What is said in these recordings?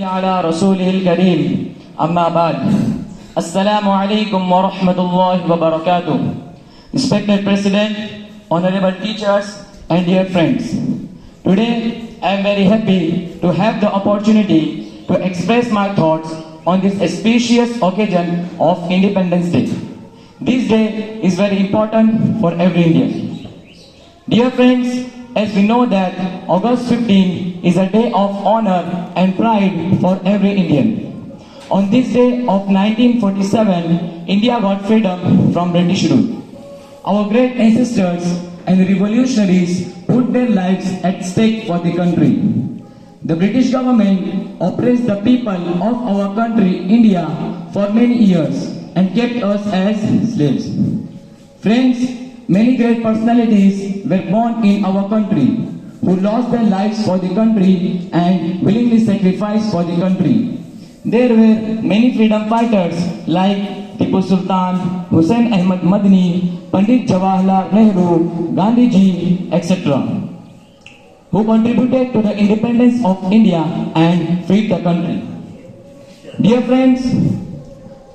على رسوله الكريم أما بعد السلام عليكم ورحمة الله وبركاته. Respected President, honorable teachers and dear friends, today I am very happy to have the opportunity to express my thoughts on this auspicious occasion of Independence Day. This day is very important for every Indian. Dear friends, as we know that August 15 is a day of honor and pride for every Indian. On this day of 1947, India got freedom from British rule. Our great ancestors and revolutionaries put their lives at stake for the country. The British government oppressed the people of our country, India, for many years and kept us as slaves. Friends, many great personalities were born in our country who lost their lives for the country and willingly sacrificed for the country. There were many freedom fighters like Tipu Sultan, Hussain Ahmad Madni, Pandit Jawaharlal Nehru, Gandhi ji, etc., who contributed to the independence of India and freed the country. Dear friends,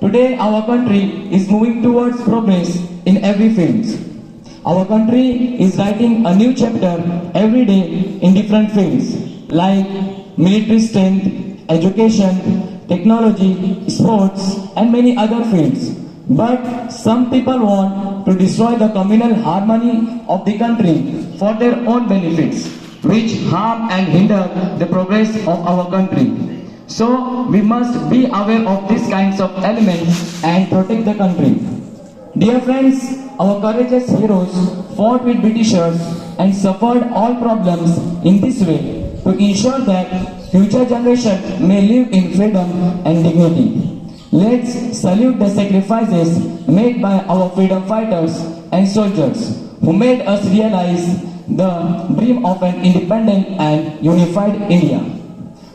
today our country is moving towards progress in every field. Our country is writing a new chapter every day in different fields like military strength, education, technology, sports and many other fields. But some people want to destroy the communal harmony of the country for their own benefits, which harm and hinder the progress of our country. So we must be aware of these kinds of elements and protect the country. Dear friends, our courageous heroes fought with Britishers and suffered all problems in this way to ensure that future generations may live in freedom and dignity. Let's salute the sacrifices made by our freedom fighters and soldiers who made us realize the dream of an independent and unified India.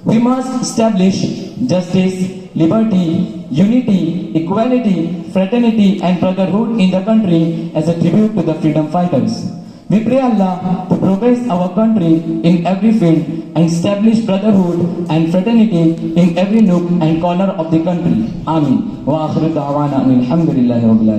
We must establish justice, liberty, unity, equality, fraternity and brotherhood in the country as a tribute to the freedom fighters. We pray Allah to progress our country in every field and establish brotherhood and fraternity in every nook and corner of the country. Ameen. Wa akhiru da'wana alhamdulillahi rabbil alamin.